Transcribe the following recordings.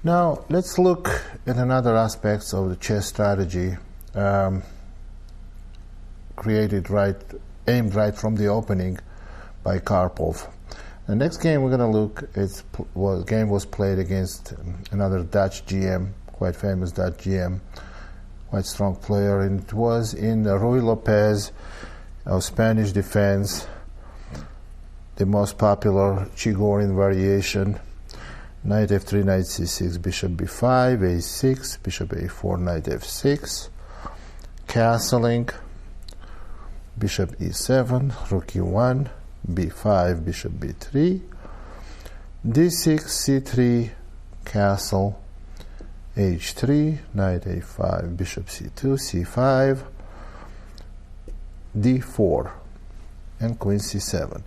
Now let's look at another aspects of the chess strategy aimed right from the opening by Karpov. The next game we're going to look game was played against another Dutch GM, quite famous Dutch GM, quite strong player, and it was in Ruy Lopez of Spanish defense, the most popular Chigorin variation. Knight f3, knight c6, bishop b5, a6, bishop a4, knight f6, castling, bishop e7, rook e1, b5, bishop b3, d6, c3, castle, h3, knight a5, bishop c2, c5, d4, and queen c7.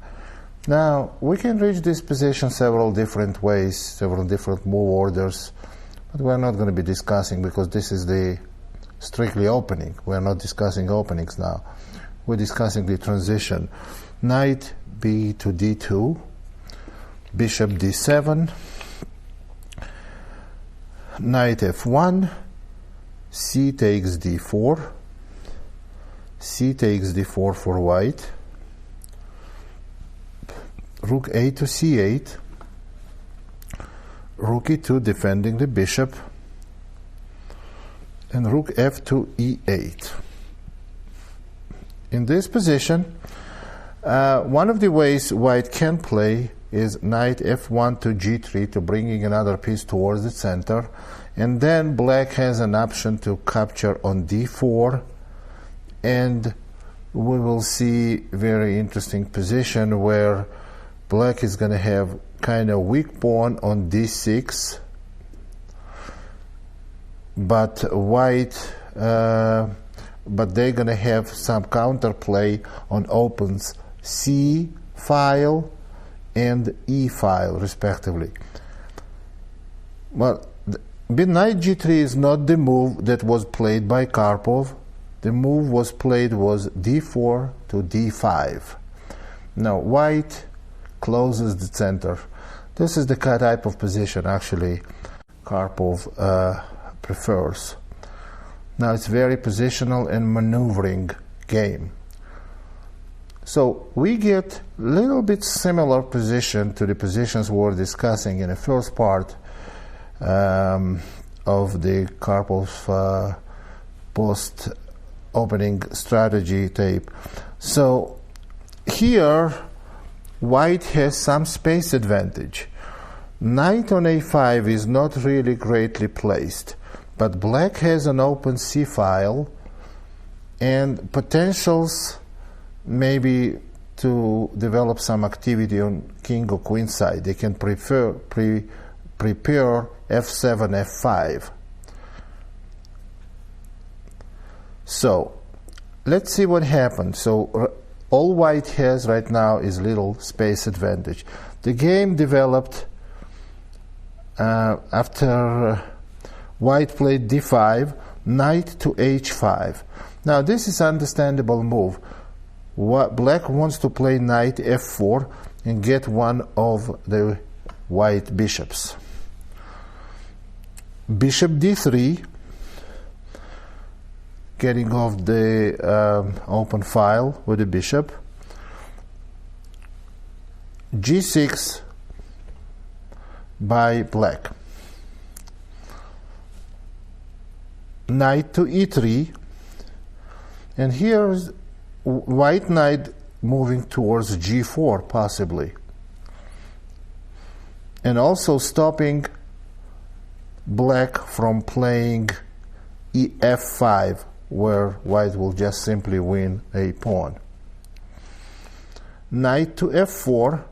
Now, we can reach this position several different ways, several different move orders, but we're not going to be discussing because this is the strictly opening. We're not discussing openings now. We're discussing the transition. Knight b to d2, bishop d7, knight f1, c takes d4, c takes d4 for white, rook a to c8, rook e2 defending the bishop, and rook f to e8. In this position, one of the ways white can play is knight f1 to g3 to bringing another piece towards the center, and then black has an option to capture on d4, and we will see very interesting position where black is going to have kind of weak pawn on d6, but white, but they're going to have some counterplay on opens c file and e file respectively. Well, knight g3 is not the move that was played by Karpov. The move was d4 to d5. Now white closes the center. This is the type of position actually Karpov prefers. Now it's very positional and maneuvering game. So we get a little bit similar position to the positions we were discussing in the first part of the Karpov post-opening strategy tape. So here white has some space advantage. Knight on a5 is not really greatly placed, but black has an open c file and potentials maybe to develop some activity on king or queen side. They can prepare f7, f5. So let's see what happens. So all white has right now is little space advantage. The game developed after white played d5, knight to h5. Now this is understandable move. Black wants to play knight f4 and get one of the white bishops. Bishop d3, getting off the open file with the bishop. g6 by black. Knight to e3, and here's white knight moving towards g4 possibly, and also stopping black from playing f5 where white will just simply win a pawn. Knight to f4,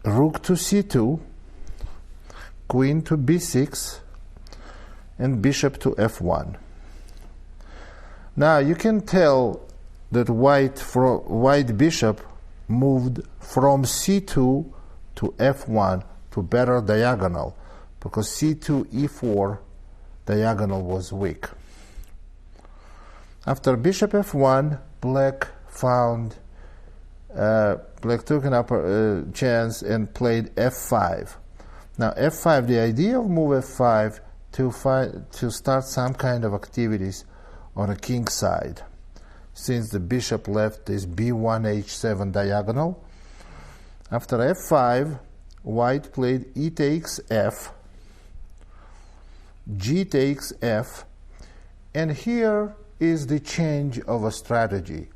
rook to c2, queen to b6, and bishop to f1. Now you can tell that white bishop moved from c2 to f1 to better diagonal, because c2 e4 diagonal was weak. After bishop f1, black took an upper chance and played f5. Now f5, the idea of move f5 to start some kind of activities on a king side. Since the bishop left this b1 h7 diagonal, after f5, white played e takes f, g takes f, and here is the change of a strategy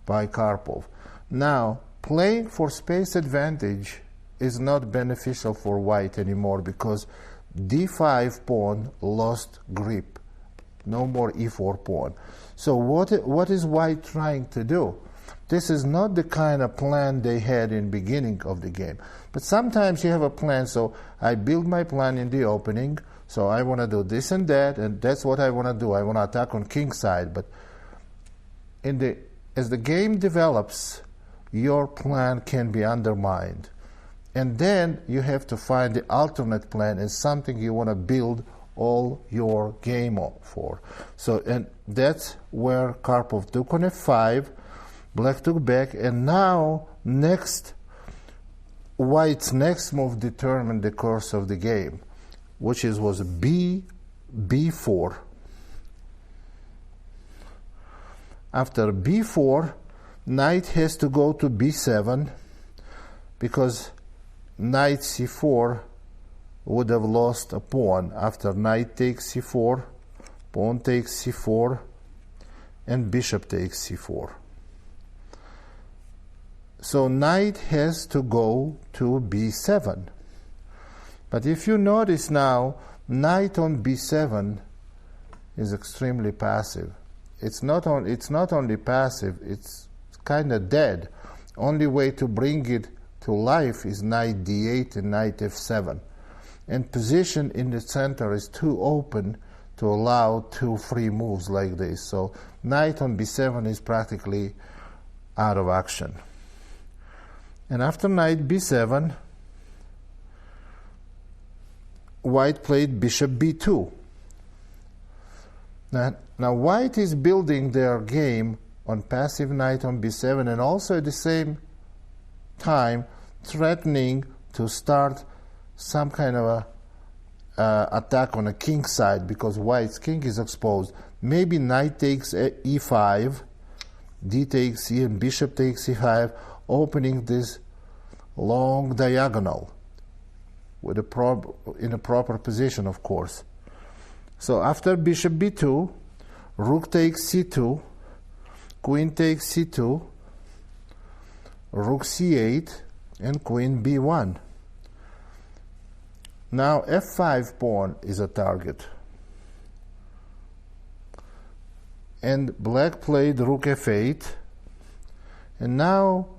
by Karpov. Now, playing for space advantage is not beneficial for white anymore because d5 pawn lost grip. No more e4 pawn. So what is white trying to do? This is not the kind of plan they had in beginning of the game. But sometimes you have a plan, so I build my plan in the opening, so I want to do this and that's what I want to do. I want to attack on king side, but as the game develops, your plan can be undermined. And then you have to find the alternate plan and something you want to build all your game for. So, and that's where Karpov took on f5, black took back, and now white's next move determined the course of the game, which was b4. After b4, knight has to go to b7 because knight c4 would have lost a pawn. After knight takes c4, pawn takes c4, and bishop takes c4. So knight has to go to b7. But if you notice now, knight on b7 is extremely passive. It's not only passive, it's kind of dead. Only way to bring it to life is knight d8 and knight f7. And position in the center is too open to allow two free moves like this. So knight on b7 is practically out of action. And after knight b7, white played bishop b2. Now white is building their game on passive knight on b7 and also at the same time threatening to start some kind of attack on a king side because white's king is exposed. Maybe knight takes e5, d takes e, and bishop takes e5, opening this long diagonal with in a proper position, of course. So after bishop b2, rook takes c2, queen takes c2, rook c8, and queen b1. Now f5 pawn is a target. And black played rook f8. And now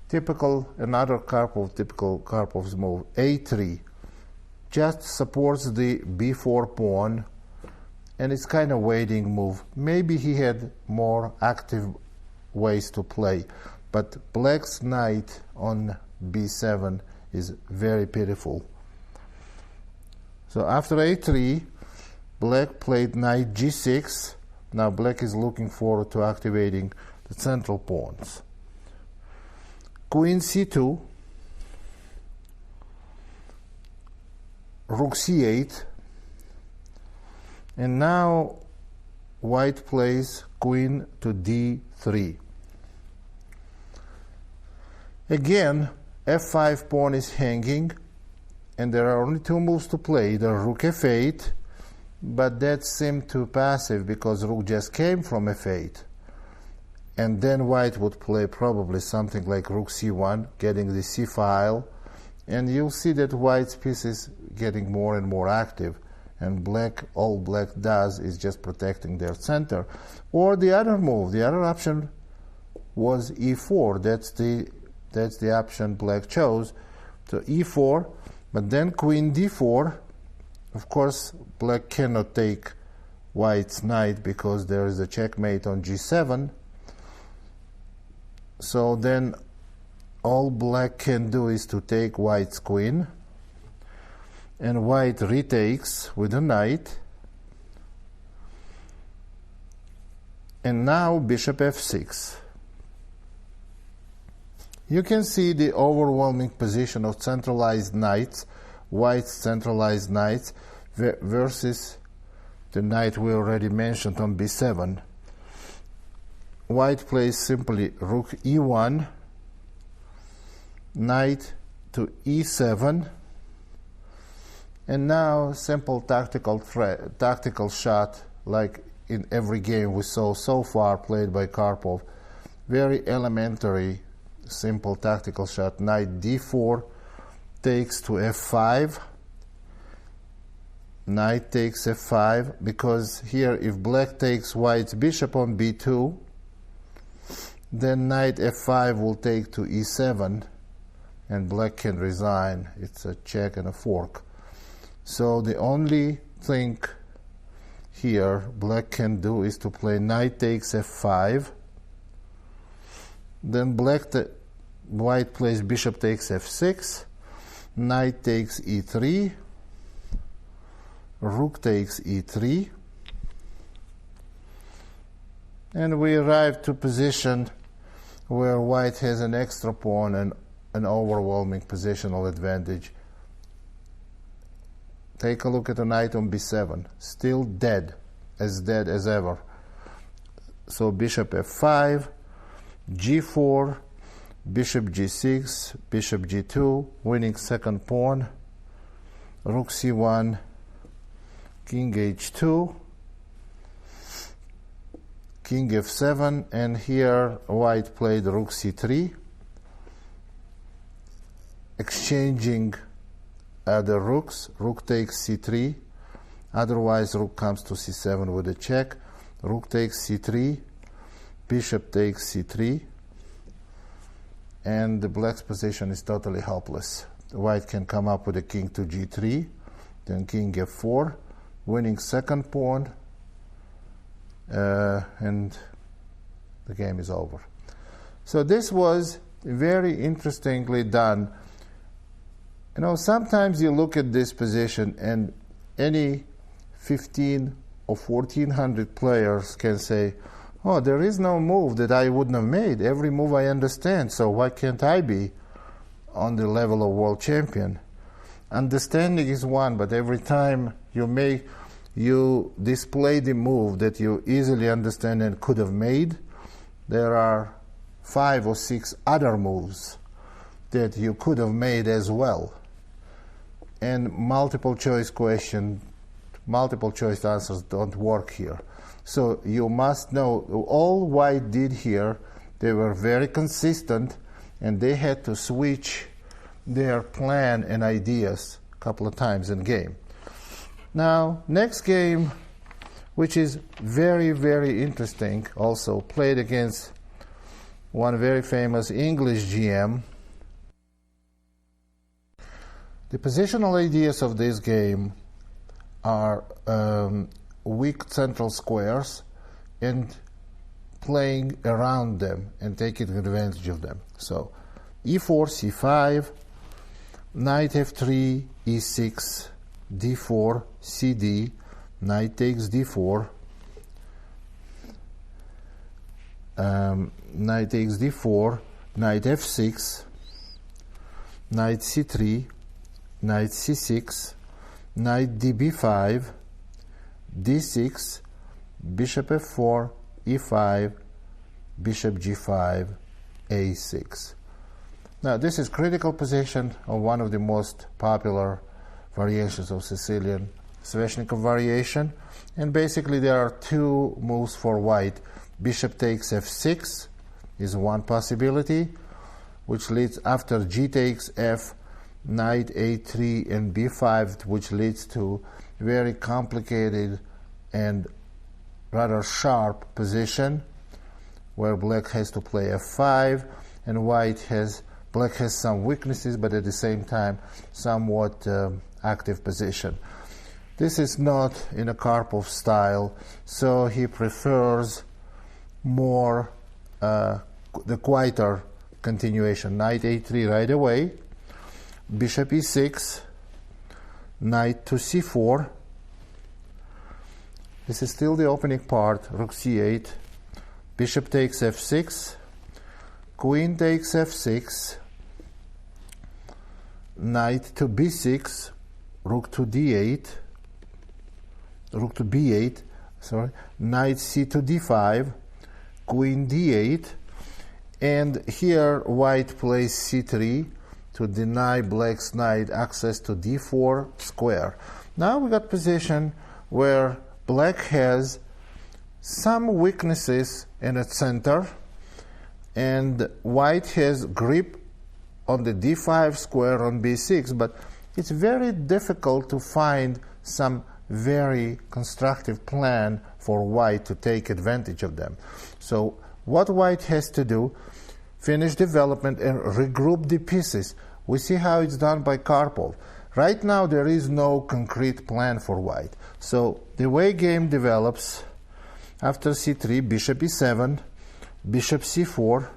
typical Karpov's move, a3. Just supports the b4 pawn, and it's kind of waiting move. Maybe he had more active ways to play, but black's knight on b7 is very pitiful. So after a3, black played knight g6. Now black is looking forward to activating the central pawns. Queen c2, rook c8, and now white plays queen to d3. Again, f5 pawn is hanging, and there are only two moves to play, the rook f8, but that seemed too passive because rook just came from f8. And then white would play probably something like rook c1, getting the c file, and you'll see that white's piece is getting more and more active, and all black does is just protecting their center. Or the other move, the other option was e4. That's the option black chose, to e4, but then queen d4. Of course, black cannot take white's knight because there is a checkmate on g7. So then all black can do is to take white's queen, and white retakes with a knight, and now bishop f6. You can see the overwhelming position of centralized knights white's centralized knights versus the knight we already mentioned on b7. White plays simply rook e1, knight to e7, and now simple tactical shot like in every game we saw so far played by Karpov. Very elementary, simple tactical shot. Knight d4 takes to f5. Knight takes f5, because here if black takes white's bishop on b2, then knight f5 will take to e7, and black can resign. It's a check and a fork. So the only thing here black can do is to play knight takes f5. Then white plays bishop takes f6, knight takes e3, rook takes e3, and we arrive to position where white has an extra pawn and an overwhelming positional advantage. Take a look at the knight on b7, still dead as ever. So bishop f5, g4, bishop g6, bishop g2, winning second pawn, rook c1, king h2, king f7, and here white played rook c3, exchanging the rooks. Rook takes c3, otherwise rook comes to c7 with a check. Rook takes c3, bishop takes c3, and the black's position is totally helpless. White can come up with a king to g3, then king f4, winning second pawn, and the game is over. So this was very interestingly done. You know, sometimes you look at this position and any 15 or 1400 players can say, oh, there is no move that I wouldn't have made. Every move I understand, so why can't I be on the level of world champion? Understanding is one, but every time you display the move that you easily understand and could have made, there are 5 or 6 other moves that you could have made as well. And multiple choice answers don't work here. So you must know all white did here, they were very consistent, and they had to switch their plan and ideas a couple of times in game. Now, next game, which is very, very interesting, also played against one very famous English GM. The positional ideas of this game are weak central squares and playing around them and taking advantage of them. So e4, c5, knight f3, e6, d4, cd, knight takes d4, knight takes d4, knight f6, knight c3, knight c6, knight db5, d6, bishop f4, e5, bishop g5, a6. Now this is critical position of one of the most popular variations of Sicilian Sveshnikov variation, and basically there are 2 moves for white. Bishop takes f6 is one possibility, which leads after g takes f, knight a3 and b5, which leads to very complicated and rather sharp position where black has to play f5 and black has some weaknesses, but at the same time somewhat active position. This is not in a Karpov style, so he prefers more the quieter continuation. Knight a3 right away, bishop e6, knight to c4. This is still the opening part. Rook c8, bishop takes f6, queen takes f6, knight to b6, rook to d8, rook to b8, sorry, knight c to d5, queen d8, and here white plays c3 to deny black's knight access to d4 square. Now we got position where black has some weaknesses in its center, and white has grip on the d5 square on b6, but it's very difficult to find some very constructive plan for white to take advantage of them. So what white has to do, finish development and regroup the pieces. We see how it's done by Karpov. Right now there is no concrete plan for white. So the way game develops, after c3, bishop e7, bishop c4,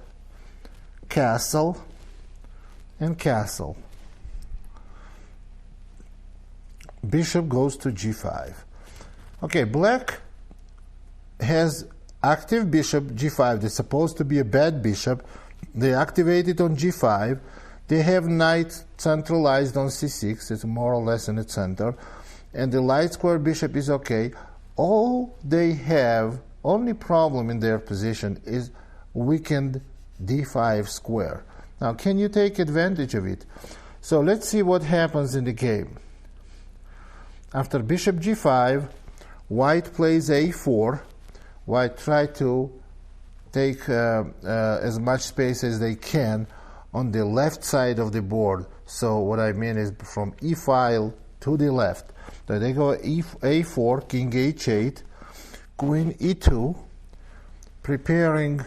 castle, and castle. Bishop goes to g5. Okay, black has active bishop g5. They're supposed to be a bad bishop. They activate it on g5. They have knight centralized on c6. It's more or less in the center. And the light square bishop is okay. All they have, only problem in their position is weakened d5 square. Now, can you take advantage of it? So let's see what happens in the game. After bishop g5, white plays a4. White try to take as much space as they can on the left side of the board. So what I mean is from e file to the left. So they go a4, king h8, queen e2, preparing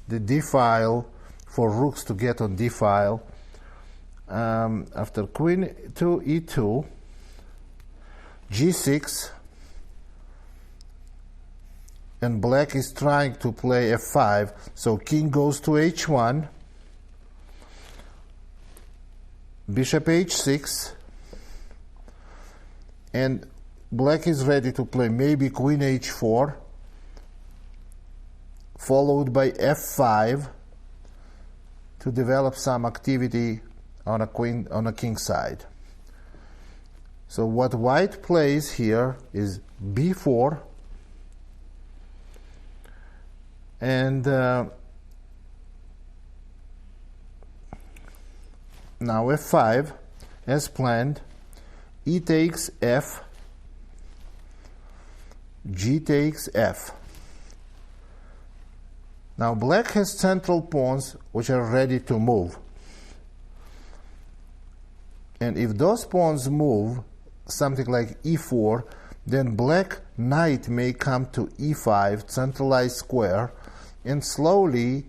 the d file for rooks to get on d file. After queen to e2, g6, and black is trying to play f5, so king goes to h1, bishop h6, and black is ready to play maybe queen h4, followed by f5 to develop some activity on a king side. So what white plays here is b4, and now f5 as planned, e takes f, g takes f. Now black has central pawns which are ready to move, and if those pawns move something like e4, then black knight may come to e5, centralized square, and slowly,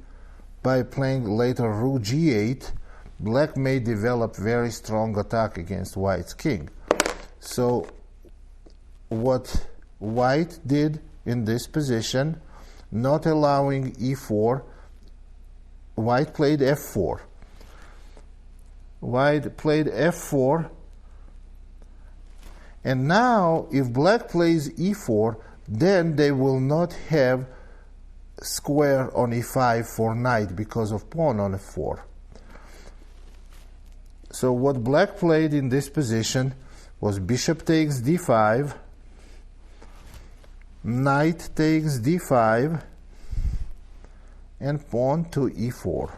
by playing later rook g8, black may develop very strong attack against white's king. So what white did in this position, not allowing e4, white played f4. White played f4, and now if black plays e4, then they will not have square on e5 for knight because of pawn on f4. So what black played in this position was bishop takes d5, knight takes d5, and pawn to e4.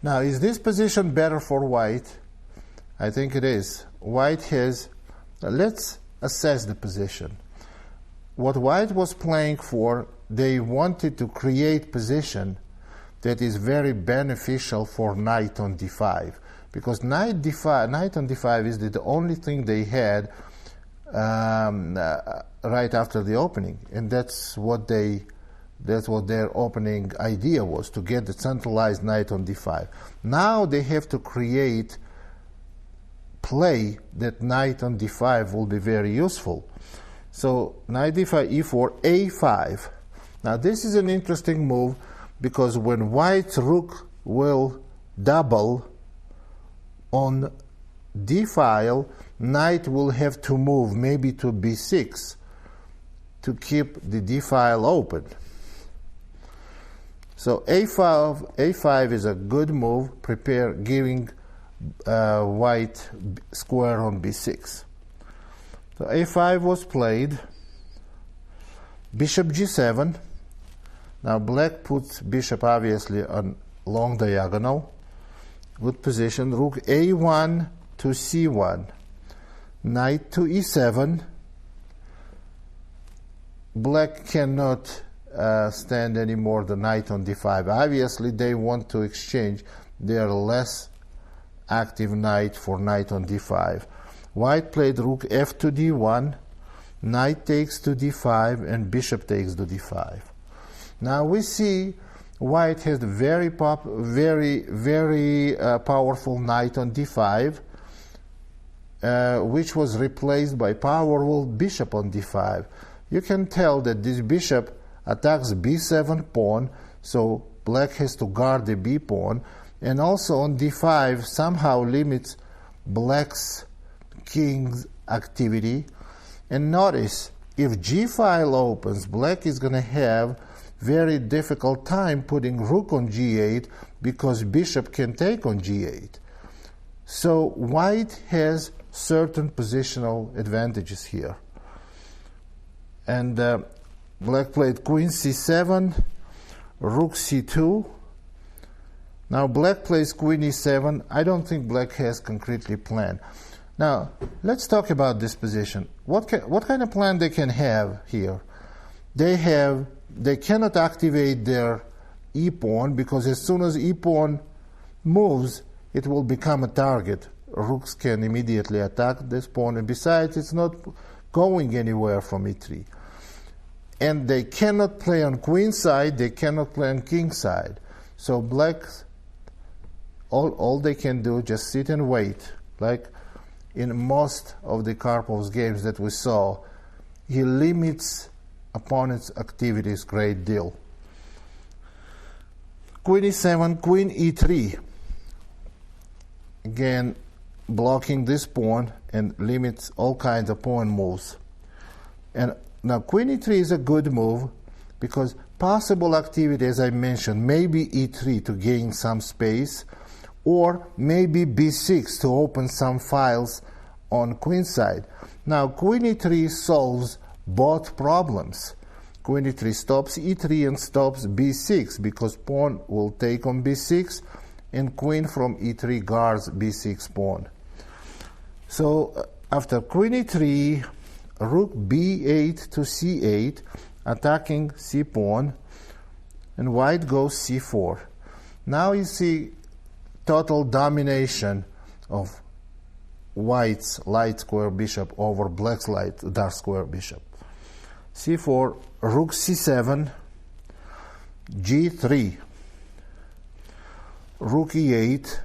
Now, is this position better for white? I think it is. White has, let's assess the position. What white was playing for, they wanted to create position that is very beneficial for knight on d5, because knight on d5 is the only thing they had right after the opening, and that's what their opening idea was, to get the centralized knight on d5. Now they have to create play that knight on d5 will be very useful. So knight d5, e4, a5. Now this is an interesting move, because when white's rook will double on d file, knight will have to move maybe to b6 to keep the d file open. So a5 is a good move, giving white square on b6. So a5 was played, bishop g7. Now black puts bishop obviously on long diagonal. Good position. Rook a1 to c1. Knight to e7. Black cannot stand anymore the knight on d5. Obviously they want to exchange their less active knight for knight on d5. White played rook f to d1, knight takes to d5, and bishop takes to d5. Now we see white has a very powerful knight on d5, which was replaced by powerful bishop on d5. You can tell that this bishop attacks b7 pawn, so black has to guard the b pawn, and also on d5 somehow limits black's king's activity. And notice, if g-file opens, black is going to have very difficult time putting rook on g8 because bishop can take on g8. So white has certain positional advantages here. And black played queen c7, rook c2. Now black plays queen e7. I don't think black has concretely planned. Now let's talk about this position. What kind of plan they can have here? They cannot activate their e-pawn because as soon as e-pawn moves, it will become a target. Rooks can immediately attack this pawn, and besides, it's not going anywhere from e3. And they cannot play on queen side, they cannot play on king side. So black, all they can do, just sit and wait. Like in most of the Karpov's games that we saw, he limits opponent's activities a great deal. Queen e7, queen e3. Again, blocking this pawn and limits all kinds of pawn moves. And now queen e3 is a good move because possible activity, as I mentioned, maybe e3 to gain some space, or maybe b6 to open some files on queen side. Now queen e3 solves both problems. Queen e3 stops e3 and stops b6 because pawn will take on b6 and queen from e3 guards b6 pawn. So after queen e3, rook b8 to c8, attacking c pawn, and white goes c4. Now you see total domination of white's light square bishop over black's light dark square bishop. c4, rook c7, g3, rook e8.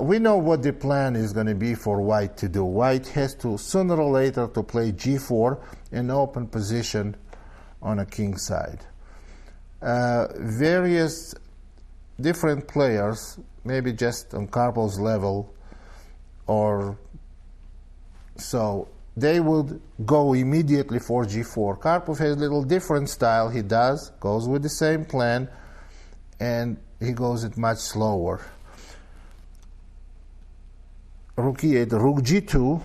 We know what the plan is going to be for white to do. White has to sooner or later to play g4 in open position on a king side. Various different players, maybe just on Karpov's level or so, they would go immediately for g4. Karpov has a little different style. He goes with the same plan, and he goes it much slower. Rook e8, rook g2,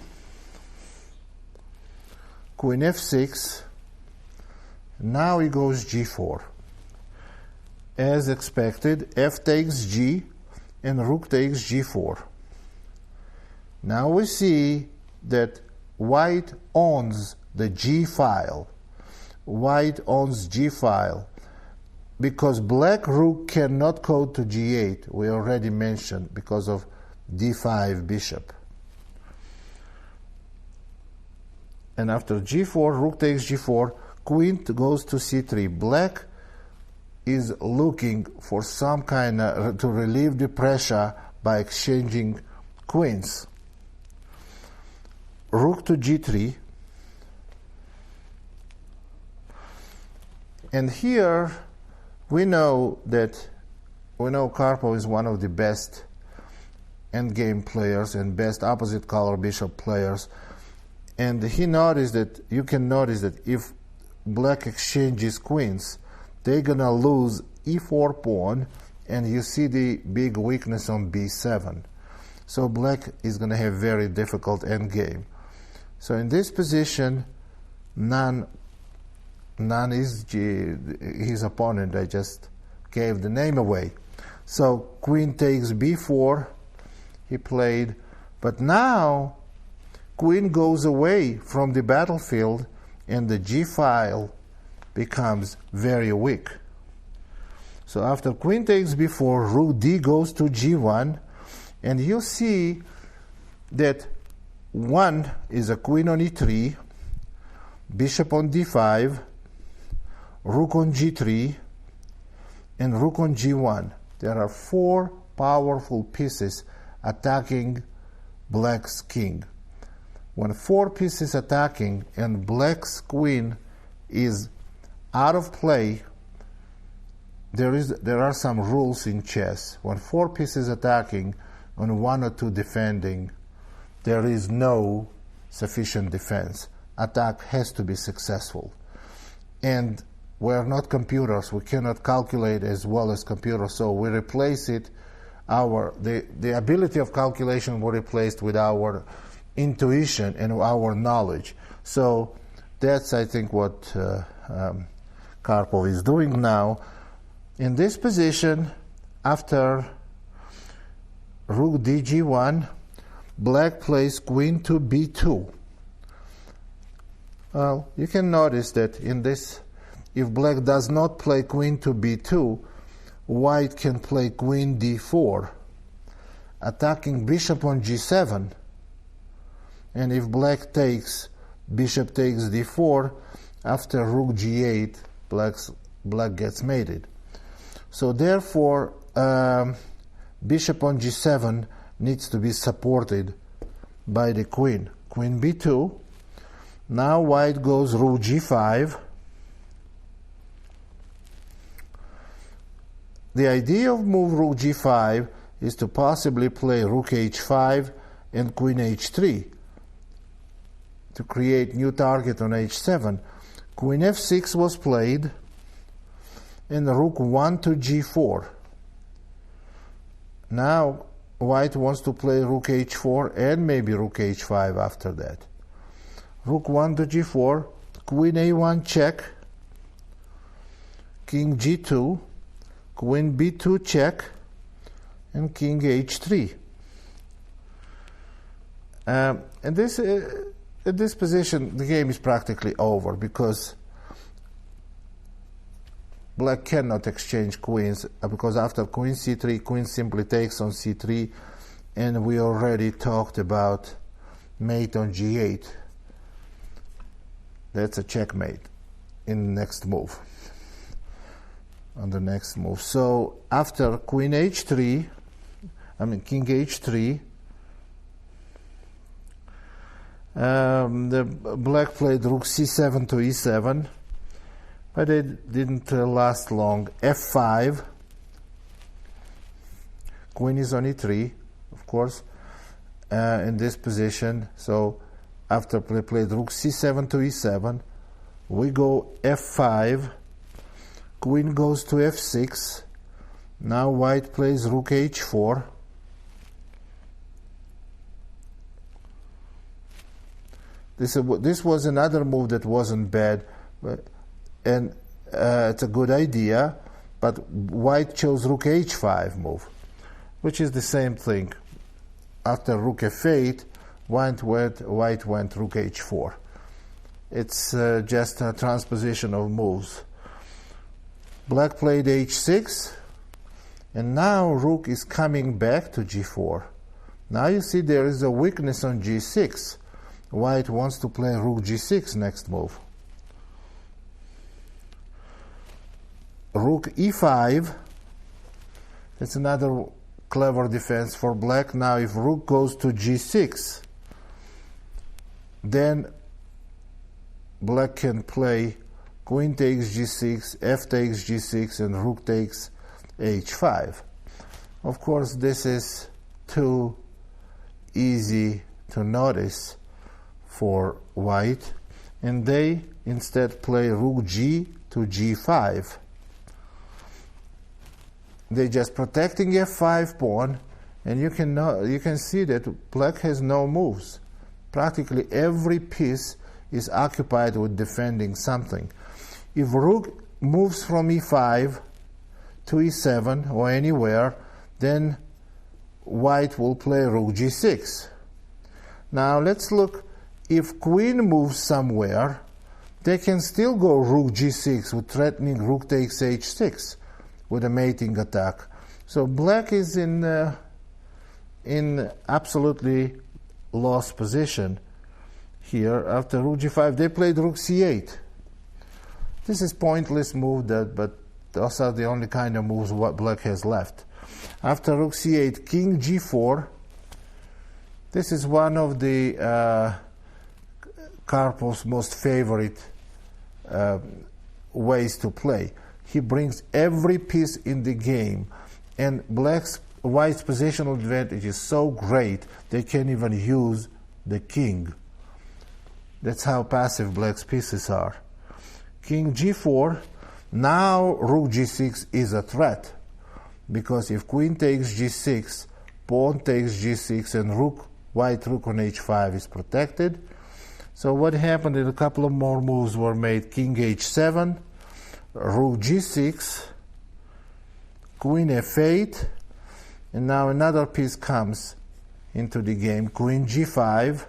queen f6. Now he goes g4. As expected, f takes g, and rook takes g4. Now we see that white owns the g file. White owns g file because black rook cannot go to g8. We already mentioned because of d5 bishop. And after g4, rook takes g4, queen goes to c3. Black is looking for some kind of to relieve the pressure by exchanging queens. Rook to g3. And here we know Karpov is one of the best endgame players and best opposite color bishop players. And he noticed that, you can notice that if black exchanges queens, they're gonna lose e4 pawn, and you see the big weakness on b7. So black is gonna have very difficult endgame. So in this position, none is his opponent. I just gave the name away. So queen takes b4, he played, but now queen goes away from the battlefield and the g file becomes very weak. So after queen takes b4, rook d goes to g1, and you see that 1 is a queen on e3, bishop on d5, rook on g3, and rook on g1. There are 4 powerful pieces attacking black's king. When 4 pieces attacking and black's queen is out of play, there are some rules in chess. When 4 pieces attacking and 1 or 2 defending, there is no sufficient defense. Attack has to be successful. And we're not computers. We cannot calculate as well as computers, so we replace it. The ability of calculation was replaced with our intuition and our knowledge. So that's, I think, what Karpov is doing now. In this position, after rook dg1, black plays queen to b2. Well, you can notice that in this, if black does not play queen to b2, white can play queen d4, attacking bishop on g7. And if black takes, bishop takes d4, after rook g8, black gets mated. So therefore, bishop on g7 needs to be supported by the queen. Queen b2. Now white goes rook g5. The idea of move rook g5 is to possibly play rook h5 and queen h3 to create new target on h7. Queen f6 was played, and rook 1 to g4. Now white wants to play rook h4 and maybe rook h5 after that. Rook 1 to g4, queen a1 check, king g2, queen b2 check, and king h3. And this, at this position, the game is practically over because black cannot exchange queens, because after queen c3, queen simply takes on c3, and we already talked about mate on g8. That's a checkmate in the next move. On the next move. So after queen h3, king h3, the black played rook c7 to e7, but it didn't last long. f5, queen is on e3, of course, in this position. So after play played rook c7 to e7, we go f5, queen goes to f6. Now white plays rook h4. This was another move that wasn't bad, and it's a good idea, but white chose rook h5 move, which is the same thing. After rook f8, white went rook h4. It's just a transposition of moves. Black played h6, and now rook is coming back to g4. Now you see there is a weakness on g6. White wants to play rook g6 next move. Rook e5. That's another clever defense for black. Now if rook goes to g6, then black can play queen takes g6, f takes g6, and rook takes h5. Of course, this is too easy to notice for white, and they instead play rook g to g5. they're just protecting f5 pawn, and you can see that black has no moves. Practically every piece is occupied with defending something. If rook moves from e5 to e7 or anywhere, then white will play rook g6. Now let's look, if queen moves somewhere, they can still go rook g6 with threatening rook takes h6 with a mating attack. So black is in absolutely lost position here. After rook g5, they played rook c8. This is pointless move, but those are the only kind of moves what black has left. After rook c8, king g4. This is one of the Karpov's most favorite ways to play. He brings every piece in the game, and white's positional advantage is so great they can't even use the king. That's how passive black's pieces are. King g4. Now rook g6 is a threat, because if queen takes g6, pawn takes g6, and white rook on h5 is protected. So what happened is a couple of more moves were made. King h7, rook g6, queen f8, and now another piece comes into the game, queen g5,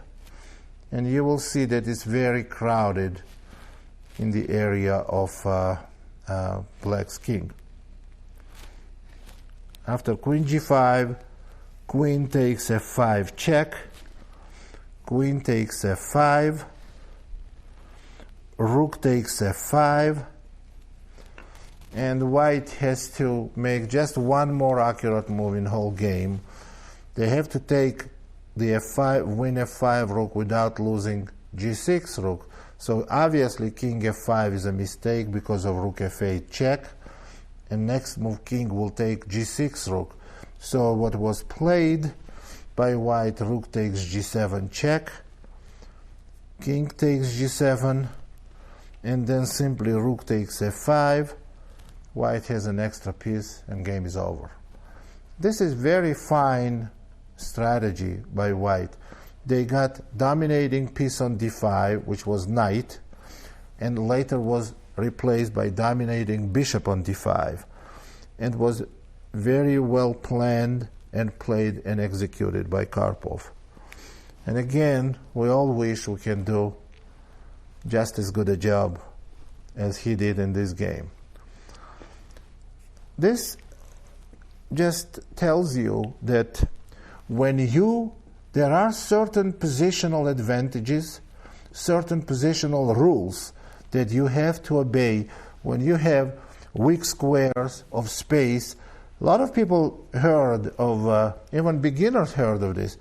and you will see that it's very crowded in the area of black's king. After queen g5, queen takes f5 check, queen takes f5, rook takes f5, and white has to make just one more accurate move in whole game. They have to take the f5, win f5 rook without losing g6 rook. So obviously king f5 is a mistake because of rook f8 check, and next move king will take g6 rook. So what was played by white, rook takes g7 check, king takes g7, and then simply rook takes f5. White has an extra piece and game is over. This is very fine strategy by white. They got dominating piece on d5, which was knight, and later was replaced by dominating bishop on d5, and was very well planned and played and executed by Karpov. And again, we all wish we can do just as good a job as he did in this game. This just tells you that there are certain positional advantages, certain positional rules that you have to obey when you have weak squares of space. A lot of people heard of, even beginners heard of this.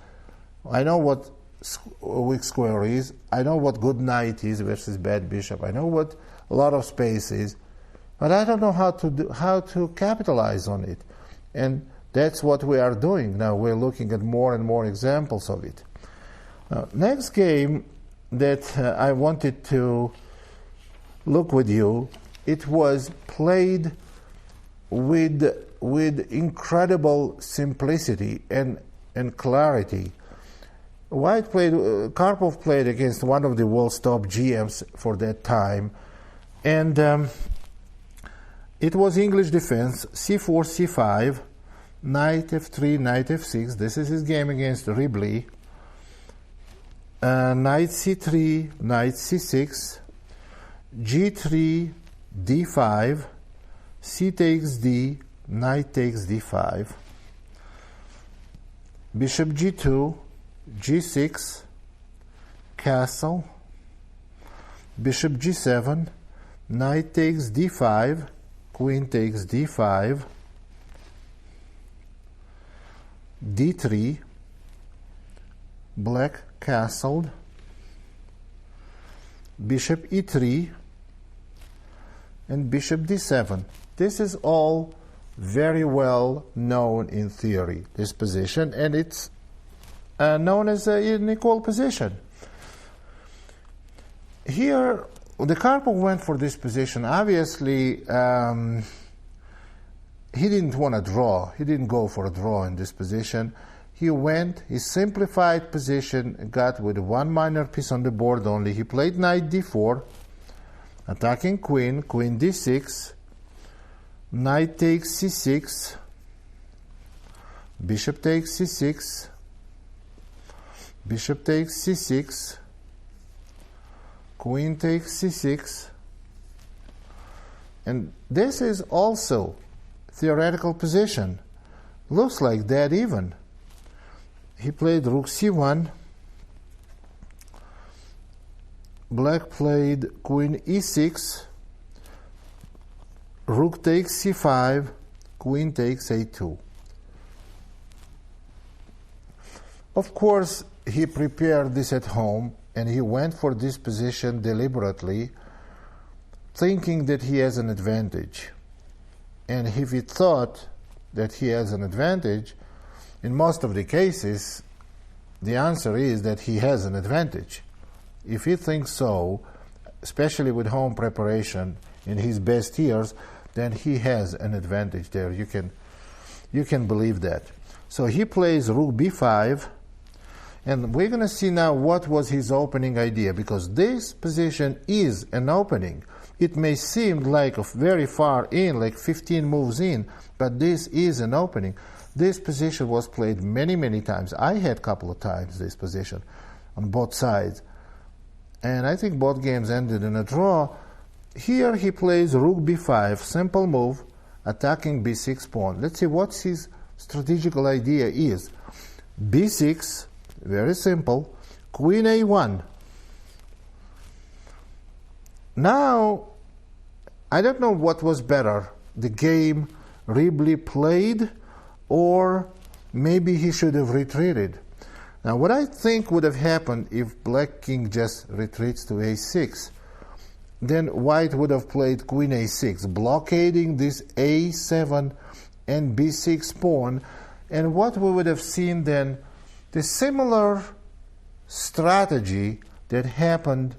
I know what a weak square is. I know what good knight is versus bad bishop. I know what a lot of space is, but I don't know how to capitalize on it. And that's what we are doing now. We're looking at more and more examples of it. Next game that I wanted to look with you, it was played with incredible simplicity and clarity. Karpov played against one of the world's top GMs for that time, and it was English defense, c4, c5, knight f3, knight f6. This is his game against Ribley. Knight c3, knight c6, g3, d5, c takes d, knight takes d5, bishop g2, g6, castle, bishop g7, knight takes d5, queen takes d5, d3, black castled, bishop e3, and bishop d7. This is all very well known in theory, this position, and it's known as an equal position. Here, the Karpov went for this position. Obviously, he didn't want to draw. He didn't go for a draw in this position. He went, he simplified position, got with one minor piece on the board only. He played knight d4, attacking queen, queen d6, knight takes c6, bishop takes c6, bishop takes c6, queen takes c6, and this is also theoretical position. Looks like dead even. He played rook c1, black played queen e6, rook takes c5, queen takes a2. Of course, he prepared this at home, and he went for this position deliberately, thinking that he has an advantage. And if he thought that he has an advantage, in most of the cases, the answer is that he has an advantage. If he thinks so, especially with home preparation in his best years, then he has an advantage there. You can believe that. So he plays rook b5, and we're going to see now what was his opening idea, because this position is an opening. It may seem like very far in, like 15 moves in, but this is an opening. This position was played many, many times. I had a couple of times this position on both sides. And I think both games ended in a draw. Here he plays rook b5, simple move, attacking b6 pawn. Let's see what his strategical idea is. b6, very simple, queen a1. Now, I don't know what was better, the game Ribley played, or maybe he should have retreated. Now, what I think would have happened if black king just retreats to a6, then white would have played queen a6, blockading this a7 and b6 pawn, and what we would have seen then, the similar strategy that happened.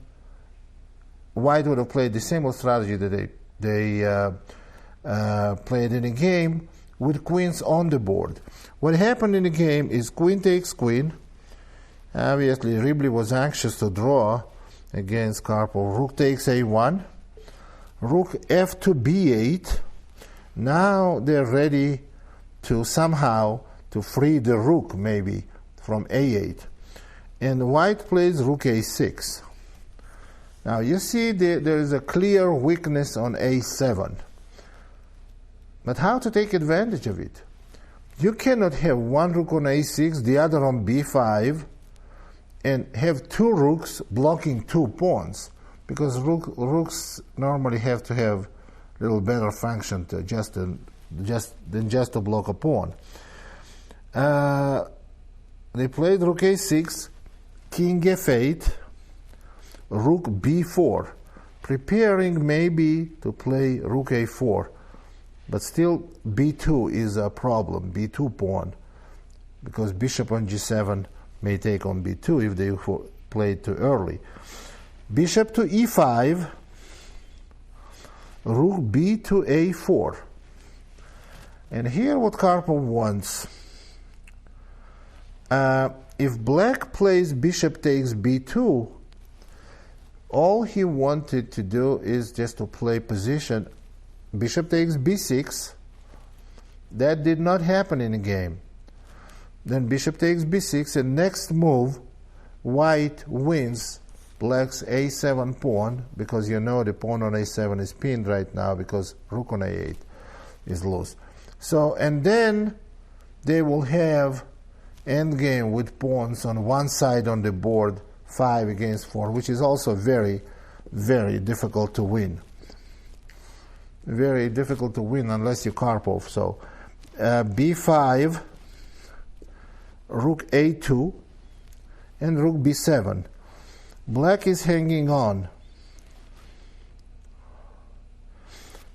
White would have played the similar strategy that they played in a game with queens on the board. What happened in the game is queen takes queen. Obviously, Ribley was anxious to draw against Karpov. Rook takes a1, rook f to b8. Now they're ready to somehow to free the rook maybe from a8. And white plays rook a6. Now you see there is a clear weakness on a7. But how to take advantage of it? You cannot have one rook on a6, the other on b5, and have two rooks blocking two pawns, because rooks normally have to have a little better function than just to block a pawn. They played rook a6, king f8, rook b4, preparing maybe to play rook a4. But still, b2 is a problem, b2 pawn, because bishop on g7 may take on b2 if they played too early. Bishop to e5, rook b to a4. And here what Karpov wants. If black plays bishop takes b2, all he wanted to do is just to play position. Bishop takes b6. That did not happen in the game. Then bishop takes b6, and next move, white wins black's a7 pawn, because you know the pawn on a7 is pinned right now because rook on a8 is loose. So, and then they will have endgame with pawns on one side on the board, 5 against 4, which is also very, very difficult to win. Very difficult to win unless you Karpov. So b5, rook a2, and rook b7. Black is hanging on.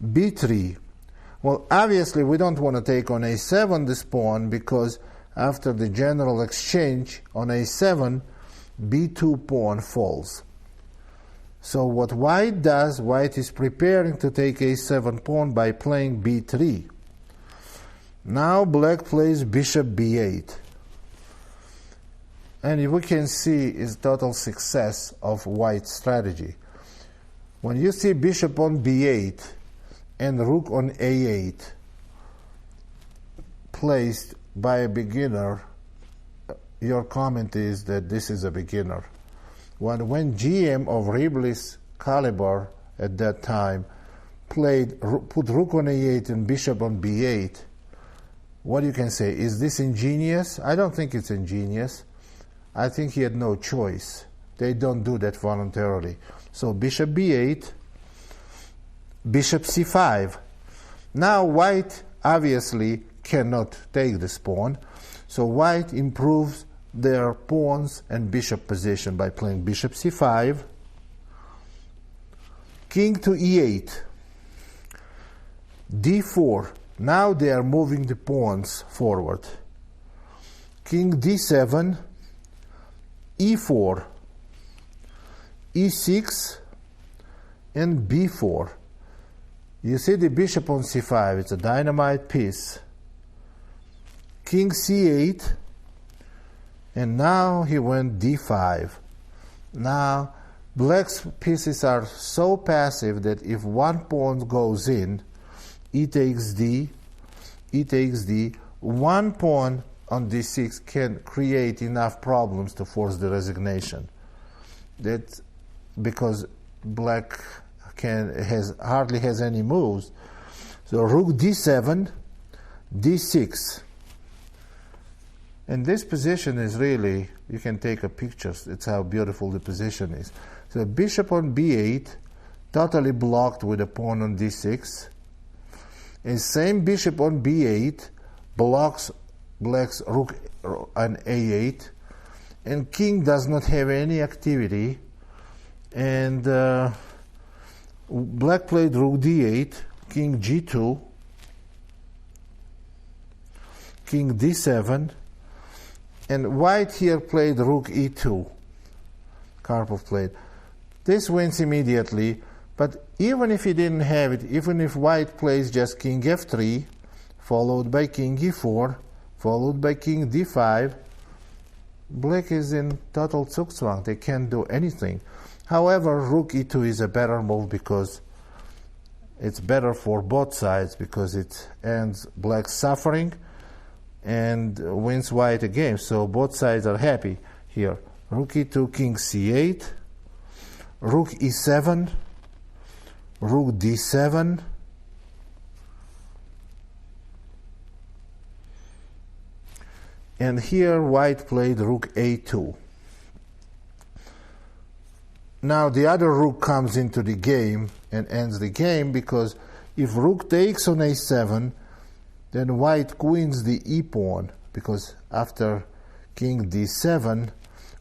b3. Well, obviously we don't want to take on a7 this pawn, because after the general exchange on a7, b2 pawn falls. So what white does, white is preparing to take a7 pawn by playing b3. Now black plays bishop b8. And we can see is total success of white's strategy. When you see bishop on b8 and rook on a8 placed by a beginner, your comment is that this is a beginner. When GM of Ribley's caliber at that time put rook on a8 and bishop on b8, what you can say, is this ingenious? I don't think it's ingenious. I think he had no choice. They don't do that voluntarily. So bishop b8, bishop c5. Now white obviously cannot take this pawn, so white improves their pawns and bishop position by playing bishop c5, king to e8, d4. Now they are moving the pawns forward. King d7, e4, e6, and b4. You see the bishop on c5, it's a dynamite piece. King c8, and now he went d5. Now black's pieces are so passive that if one pawn goes in, e takes d, one pawn on d6 can create enough problems to force the resignation. That's because black hardly has any moves. So rook d7, d6. And this position is really, you can take a picture, it's how beautiful the position is. So bishop on b8, totally blocked with a pawn on d6. And same bishop on b8 blocks black's rook on a8, and king does not have any activity, and black played rook d8, king g2, king d7, and white here played rook e2. Karpov played. This wins immediately. But even if he didn't have it, even if white plays just king f3, followed by king e4, followed by king d5, black is in total zugzwang. They can't do anything. However, rook e2 is a better move because it's better for both sides, because it ends black's suffering and wins white a game. So both sides are happy here. Rook e2, king c8, rook e7, rook d7, and here white played rook a2. Now the other rook comes into the game and ends the game, because if rook takes on a7, then white queens the e-pawn, because after king d7,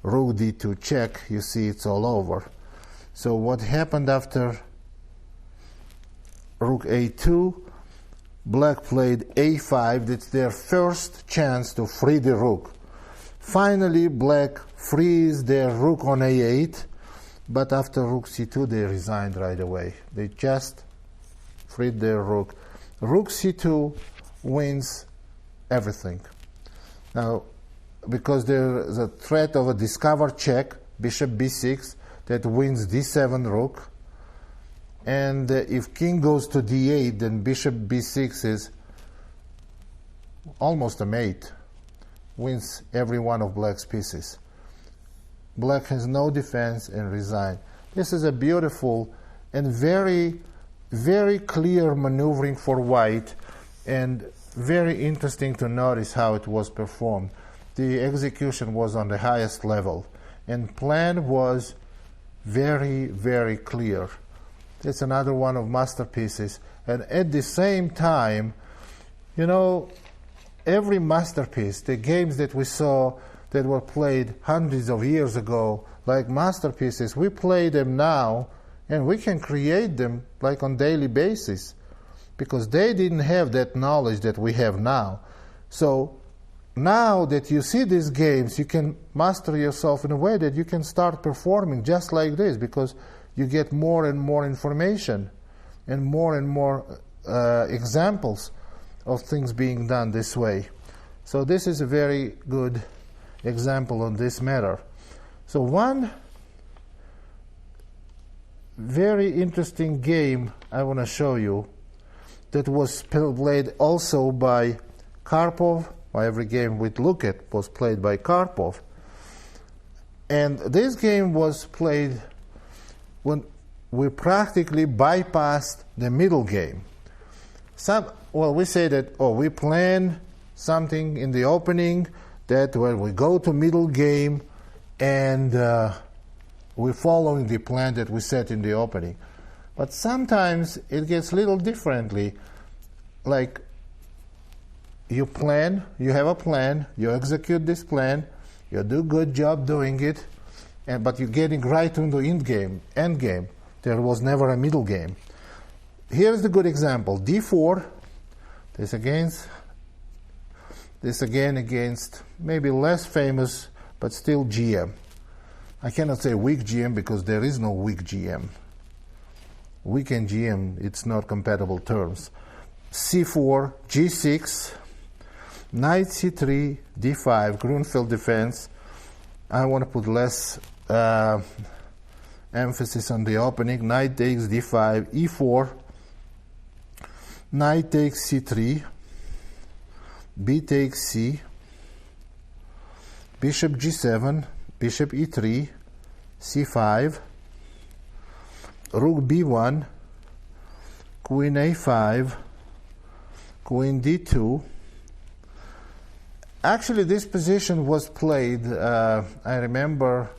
rook d2 check, you see it's all over. So what happened after rook a2, black played a5. That's their first chance to free the rook. Finally, black frees their rook on a8, but after rook c2, they resigned right away. They just freed their rook. Rook c2 wins everything. Now, because there is a threat of a discover check, bishop b6, that wins d7 rook. And if king goes to d8, then bishop b6 is almost a mate, wins every one of black's pieces. Black has no defense and resign. This is a beautiful and very, very clear maneuvering for white, and very interesting to notice how it was performed. The execution was on the highest level, and plan was very, very clear. It's another one of masterpieces. And at the same time, you know, every masterpiece, the games that we saw that were played hundreds of years ago, like masterpieces, we play them now, and we can create them like on daily basis, because they didn't have that knowledge that we have now. So now that you see these games, you can master yourself in a way that you can start performing just like this, because you get more and more information and more examples. of things being done this way. So this is a very good example on this matter. So one very interesting game I want to show you that was played also by Karpov. Every game we look at was played by Karpov. And this game was played when we practically bypassed the middle game. We say that, we plan something in the opening, that when we go to middle game and we're following the plan that we set in the opening. But sometimes it gets a little differently. Like you have a plan, you execute this plan, you do a good job doing it, but you're getting right into end game. There was never a middle game. Here's the good example. D4, this again against maybe less famous, but still GM. I cannot say weak GM because there is no weak GM. Weak and GM, it's not compatible terms. C4, G6, Knight C3, D5, Grunfeld defense. I want to put less emphasis on the opening. Knight takes D5, E4, Knight takes C3, B takes C, Bishop G7, Bishop E3, C5, Rook B1, Queen A5, Queen D2. Actually, this position was played, I remember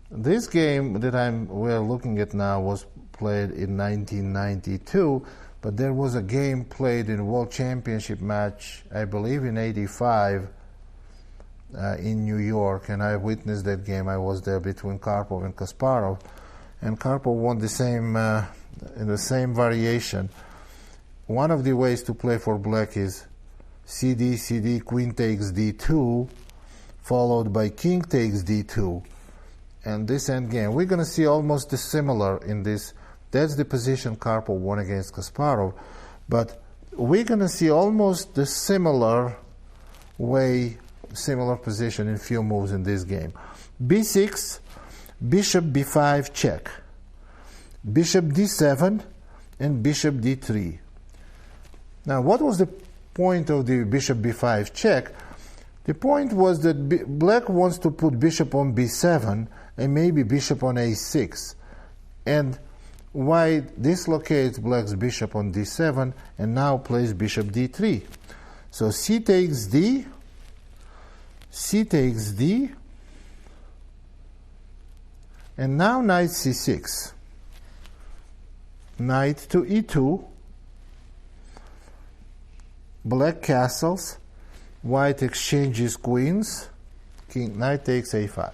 this game that we're looking at now was played in 1992, but there was a game played in a World Championship match, I believe in '85, in New York, and I witnessed that game. I was there between Karpov and Kasparov, and Karpov won the same in the same variation. One of the ways to play for black is CD, CD, Queen takes D2, followed by King takes D2, and this endgame. We're going to see almost the similar in this. That's the position Karpov won against Kasparov, but we're going to see almost the similar position in few moves in this game. B6, Bishop B5 check, Bishop D7, and Bishop D3. Now, what was the point of the Bishop B5 check? The point was that black wants to put Bishop on B7 and maybe Bishop on A6, and white dislocates black's Bishop on D7 and now plays Bishop D3. So C takes D, C takes D, and now Knight C6. Knight to E2, black castles, white exchanges queens, Knight takes A5.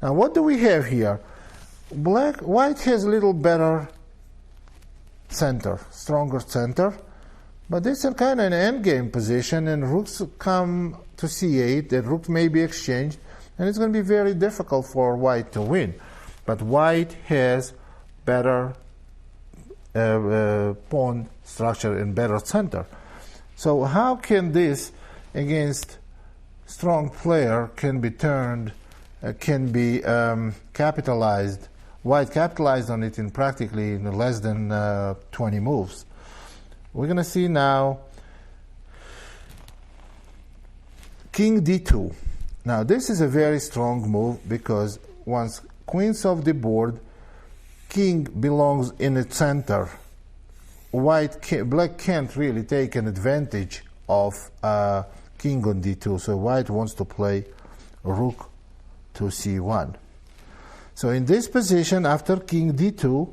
Now what do we have here? White has a little better center, stronger center, but it's a kind of an endgame position, and rooks come to C8, that rook may be exchanged, and it's going to be very difficult for white to win. But white has better pawn structure and better center. So how can this, against strong player, can be turned, can be capitalized? White capitalized on it in practically in less than 20 moves. We're going to see now King D2. Now this is a very strong move because once queen's off the board, king belongs in the center. Black can't really take an advantage of king on D2, so white wants to play rook to C1. So in this position, after king D2,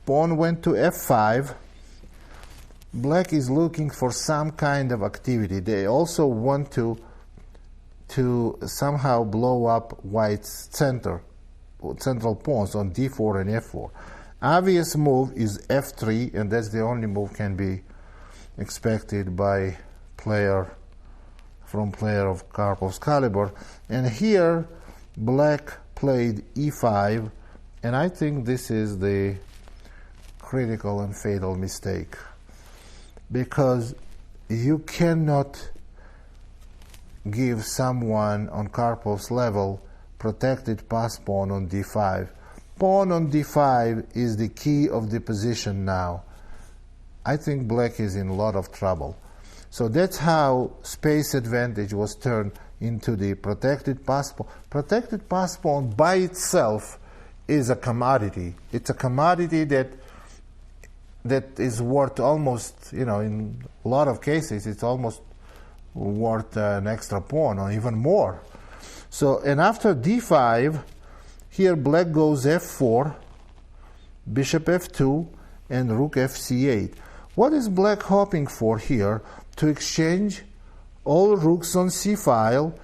pawn went to F5. Black is looking for some kind of activity. They also want to somehow blow up white's central pawns on D4 and F4. Obvious move is F3, and that's the only move can be expected by player of Karpov's caliber. And here, black played E5, and I think this is the critical and fatal mistake, because you cannot give someone on Karpov's level protected pass pawn on d5. Pawn on d5 is the key of the position now. I think black is in a lot of trouble. So that's how space advantage was turned into the protected pass pawn. Protected pass pawn by itself is a commodity. It's a commodity that is worth almost, in a lot of cases, it's almost worth an extra pawn or even more. So, and after d5, here black goes f4, bishop f2, and rook fc8. What is black hoping for here? To exchange all rooks on c-file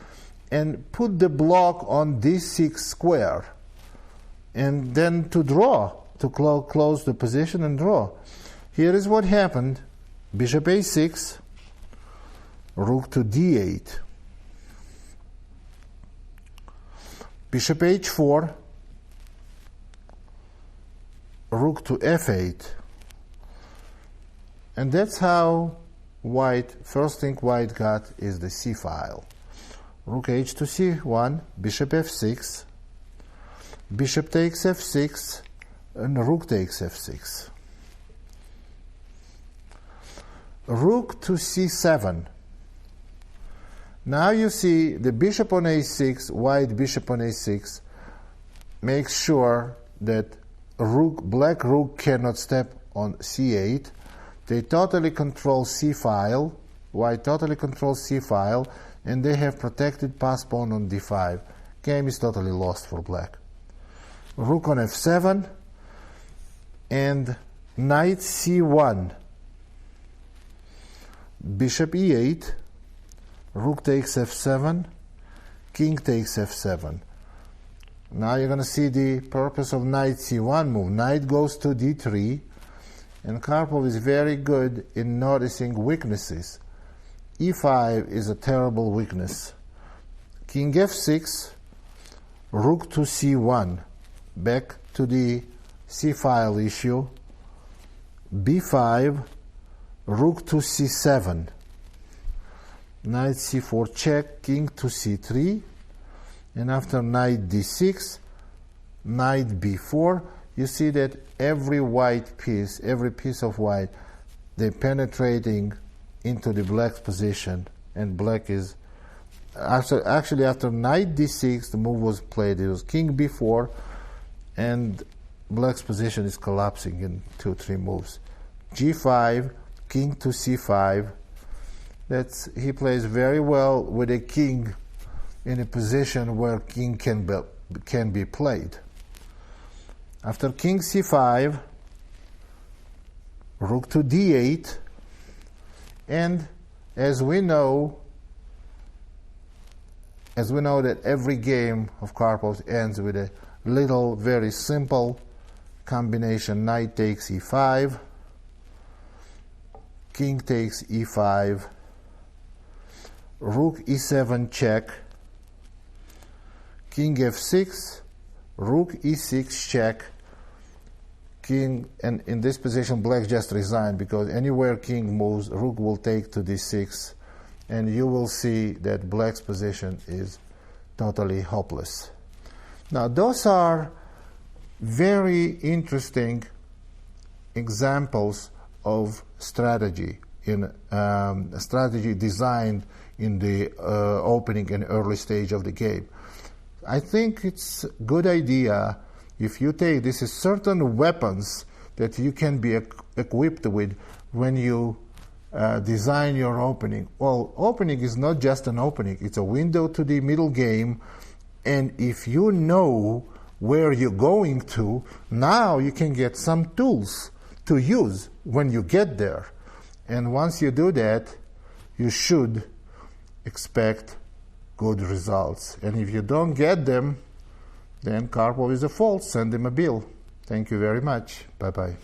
and put the block on d6 square, and then to draw, to close the position and draw. Here is what happened. Bishop a6, rook to d8, bishop h4, rook to f8. And that's how first thing white got is the c-file. Rook h to c1, bishop f6, bishop takes f6, and rook takes f6. Rook to c7. Now you see the bishop on a6, white bishop on a6, makes sure that black rook cannot step on c8. They totally control c-file, white totally controls c-file, and they have protected pass pawn on d5. Game is totally lost for black. Rook on f7, and knight c1, bishop e8, rook takes f7, king takes f7. Now you're going to see the purpose of knight c1 move. Knight goes to d3, and Karpov is very good in noticing weaknesses. e5 is a terrible weakness. King f6, rook to c1, back to the c-file issue. b5, rook to c7, knight c4 check, king to c3, and after knight d6, knight b4, you see that every piece of white, they're penetrating into the black's position, and black is actually after knight d6 the move was played. It was king b4, and black's position is collapsing in 2-3 moves. g5, king to c5. He plays very well with a king in a position where king can be played. After king c5, rook to d8, and as we know that every game of Karpov ends with a little, very simple combination: knight takes e5, king takes e5, rook e7 check, king f6, rook e6 check, king, and in this position black just resigned, because anywhere king moves, rook will take to d6, and you will see that black's position is totally hopeless. Now those are very interesting examples of strategy, strategy designed in the opening and early stage of the game. I think it's a good idea if you take certain weapons that you can be equipped with when you design your opening. Well, opening is not just an opening, it's a window to the middle game, and if you know where you're going to, now you can get some tools to use when you get there. And once you do that, you should expect good results. And if you don't get them, then Karpov is a fault. Send him a bill. Thank you very much. Bye-bye.